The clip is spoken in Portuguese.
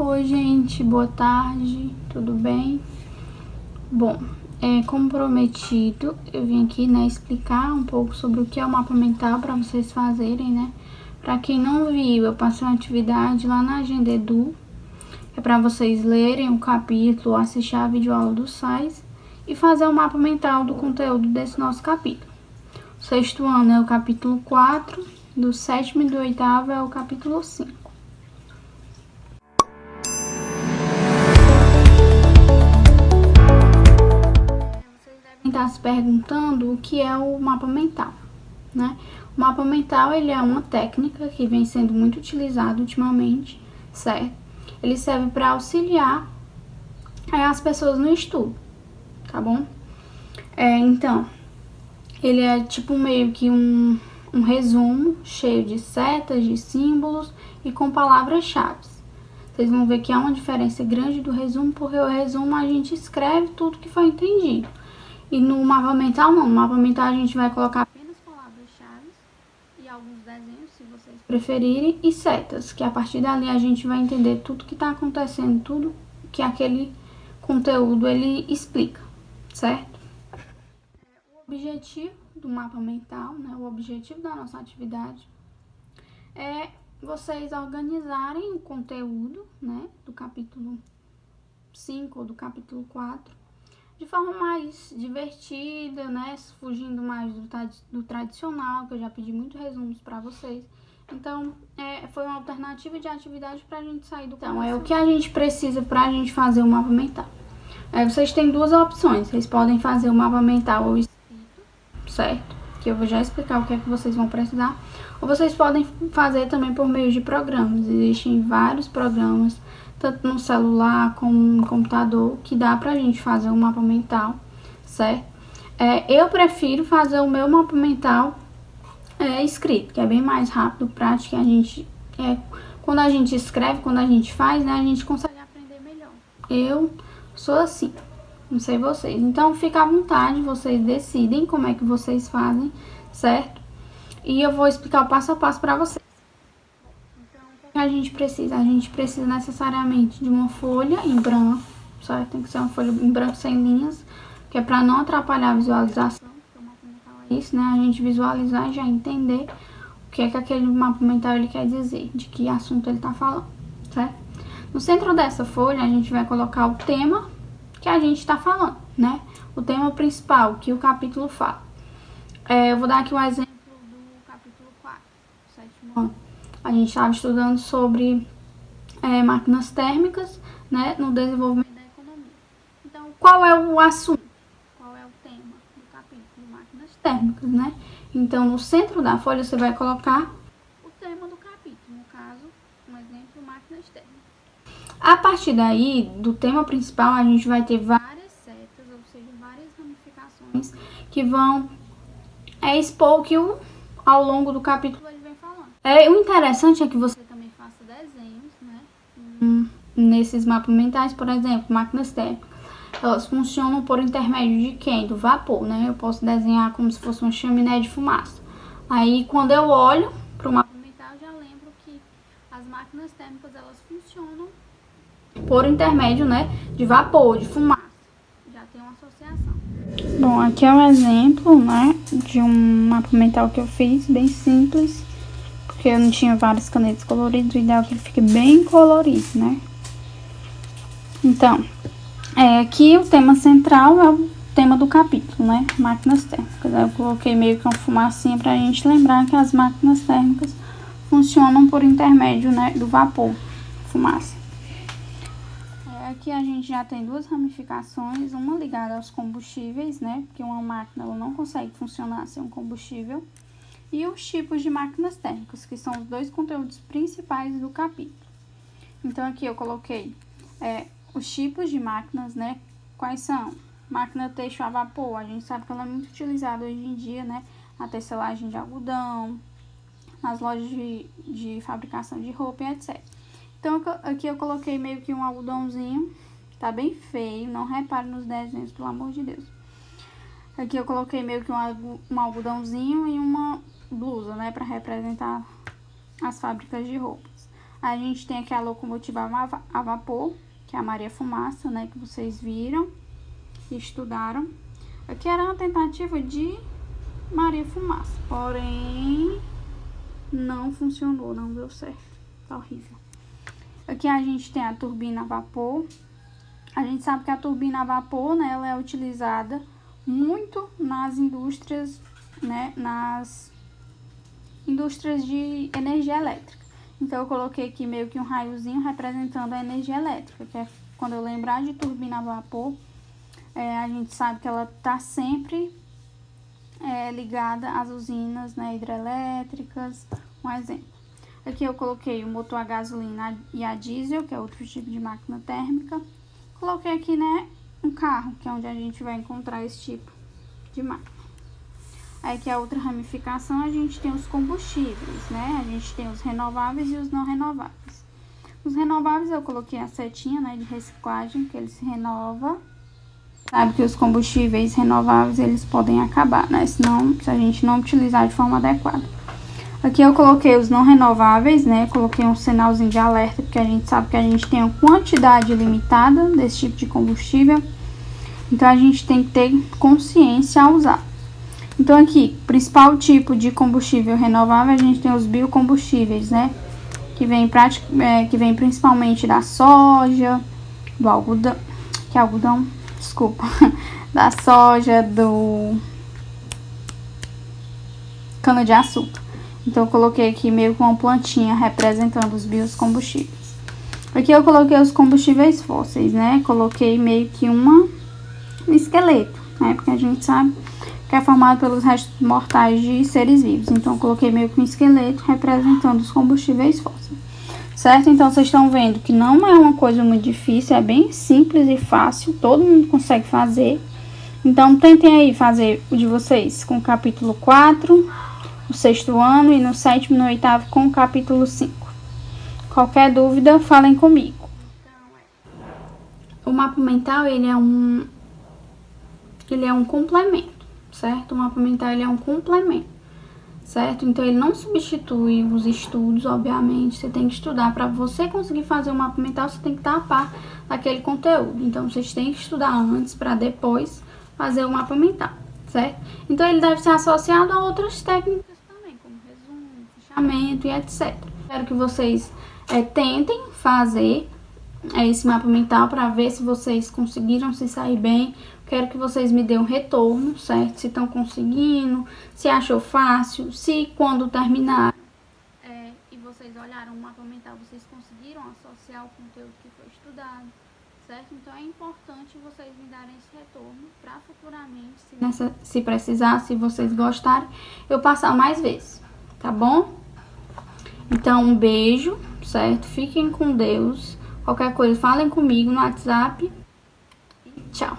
Oi, gente, boa tarde, tudo bem? Bom, como prometido, eu vim aqui, explicar um pouco sobre o que é o mapa mental para vocês fazerem, né? Para quem não viu, eu passei uma atividade lá na Agenda Edu, é para vocês lerem o capítulo, assistir a videoaula do SAIS e fazer o mapa mental do conteúdo desse nosso capítulo. O sexto ano é o capítulo 4, do sétimo e do oitavo é o capítulo 5. Está se perguntando o que é o mapa mental, né? O mapa mental, ele é uma técnica que vem sendo muito utilizada ultimamente, certo? Ele serve para auxiliar as pessoas no estudo, tá bom? Então, ele é tipo meio que um resumo cheio de setas, de símbolos e com palavras-chave. Vocês vão ver que há uma diferença grande do resumo, porque o resumo a gente escreve tudo que foi entendido. E no mapa mental não, no mapa mental a gente vai colocar apenas palavras-chave e alguns desenhos, se vocês preferirem, e setas, que a partir dali a gente vai entender tudo que está acontecendo, tudo que aquele conteúdo ele explica, certo? O objetivo do mapa mental, né, o objetivo da nossa atividade é vocês organizarem o conteúdo, né, do capítulo 5 ou do capítulo 4, de forma mais divertida, né? Fugindo mais do tradicional, que eu já pedi muitos resumos para vocês. Então, foi uma alternativa de atividade para a gente sair do... Então, o que a gente precisa para a gente fazer o mapa mental. Vocês têm duas opções. Vocês podem fazer o mapa mental ou escrito, certo? Que eu vou já explicar o que é que vocês vão precisar. Ou vocês podem fazer também por meio de programas. Existem vários programas, tanto no celular como no computador, que dá pra gente fazer um mapa mental, certo? Eu prefiro fazer o meu mapa mental escrito, que é bem mais rápido, prático, a gente... quando a gente escreve, quando a gente faz, né, a gente consegue aprender melhor. Eu sou assim, não sei vocês. Então, fica à vontade, vocês decidem como é que vocês fazem, certo? E eu vou explicar o passo a passo pra vocês. Então, o que a gente precisa? A gente precisa necessariamente de uma folha em branco, certo? Tem que ser uma folha em branco sem linhas, que é pra não atrapalhar a visualização. Porque o mapa mental é isso, né? A gente visualizar e já entender o que é que aquele mapa mental ele quer dizer, de que assunto ele tá falando, certo? No centro dessa folha, a gente vai colocar o tema que a gente tá falando, né? O tema principal, que o capítulo fala. Eu vou dar aqui um exemplo do capítulo 4, sétimo ano. A gente estava estudando sobre máquinas térmicas, né, no desenvolvimento da economia. Então, qual é o assunto? Qual é o tema do capítulo? Máquinas térmicas, né? Então, no centro da folha, você vai colocar o tema do capítulo. No caso, um exemplo, máquinas térmicas. A partir daí, do tema principal, a gente vai ter várias setas, ou seja, várias ramificações que vão expor o que ao longo do capítulo ele vem falando. O interessante é que você também faça desenhos, né? Nesses mapas mentais, por exemplo, máquinas térmicas. Elas funcionam por intermédio de quem? Do vapor, né? Eu posso desenhar como se fosse uma chaminé de fumaça. Aí, quando eu olho para o mapa mental, eu já lembro que as máquinas térmicas, elas funcionam por intermédio, né, de vapor, de fumaça. Já tem uma associação. Bom, aqui é um exemplo, né, de um mapa mental que eu fiz, bem simples, porque eu não tinha várias canetas coloridas, o ideal é que ele fique bem colorido, né. Então, aqui o tema central é o tema do capítulo, né, máquinas térmicas. Eu coloquei meio que uma fumacinha pra gente lembrar que as máquinas térmicas funcionam por intermédio, né, do vapor, fumaça. Aqui a gente já tem duas ramificações, uma ligada aos combustíveis, né, porque uma máquina ela não consegue funcionar sem um combustível, e os tipos de máquinas térmicas, que são os dois conteúdos principais do capítulo. Então, aqui eu coloquei os tipos de máquinas, né, quais são? Máquina têxtil a vapor, a gente sabe que ela é muito utilizada hoje em dia, né, na tecelagem de algodão, nas lojas de fabricação de roupa e etc. Então, aqui eu coloquei meio que um algodãozinho, tá bem feio, não repare nos desenhos, pelo amor de Deus. Aqui eu coloquei meio que um algodãozinho e uma blusa, né, pra representar as fábricas de roupas. A gente tem aqui a locomotiva a vapor, que é a Maria Fumaça, né, que vocês viram e estudaram. Aqui era uma tentativa de Maria Fumaça, porém não funcionou, não deu certo, tá horrível. Aqui a gente tem a turbina a vapor. A gente sabe que a turbina a vapor, né, ela é utilizada muito nas indústrias, né, nas indústrias de energia elétrica. Então eu coloquei aqui meio que um raiozinho representando a energia elétrica, que é quando eu lembrar de turbina a vapor, a gente sabe que ela tá sempre ligada às usinas, né, hidrelétricas, um exemplo. Aqui eu coloquei o motor a gasolina e a diesel, que é outro tipo de máquina térmica. Coloquei aqui, né, um carro, que é onde a gente vai encontrar esse tipo de máquina. Aí aqui a outra ramificação, a gente tem os combustíveis, né? A gente tem os renováveis e os não renováveis. Os renováveis eu coloquei a setinha, né, de reciclagem, que ele se renova. Sabe que os combustíveis renováveis, eles podem acabar, né? Senão, se a gente não utilizar de forma adequada. Aqui eu coloquei os não renováveis, né? Coloquei um sinalzinho de alerta, porque a gente sabe que a gente tem uma quantidade limitada desse tipo de combustível. Então, a gente tem que ter consciência ao usar. Então, aqui, principal tipo de combustível renovável, a gente tem os biocombustíveis, né? Que vem principalmente da soja, do algodão, desculpa, da soja, do cana-de-açúcar. Então, eu coloquei aqui meio com uma plantinha representando os biocombustíveis. Aqui eu coloquei os combustíveis fósseis, né? Coloquei meio que um esqueleto, né? Porque a gente sabe que é formado pelos restos mortais de seres vivos. Então, eu coloquei meio que um esqueleto representando os combustíveis fósseis. Certo? Então, vocês estão vendo que não é uma coisa muito difícil, é bem simples e fácil, todo mundo consegue fazer. Então, tentem aí fazer o de vocês com o capítulo 4, no 6º ano, e no 7º e no 8º com o capítulo 5. Qualquer dúvida, falem comigo. O mapa mental, ele é um complemento, certo? O mapa mental, ele é um complemento, certo? Então, ele não substitui os estudos, obviamente. Você tem que estudar. Para você conseguir fazer o mapa mental, você tem que estar a par daquele conteúdo. Então, vocês têm que estudar antes para depois fazer o mapa mental, certo? Então, ele deve ser associado a outras técnicas também, como resumo, fechamento e etc. Espero que vocês tentem fazer esse mapa mental para ver se vocês conseguiram se sair bem. Quero que vocês me dêem um retorno, certo? Se estão conseguindo, se achou fácil, se quando terminar e vocês olharam o mapa mental, vocês conseguiram associar o conteúdo que foi estudado, certo? Então é importante vocês me darem esse retorno para futuramente, se precisar, se vocês gostarem, eu passar mais vezes, tá bom? Então um beijo, certo? Fiquem com Deus. Qualquer coisa, falem comigo no WhatsApp. E tchau.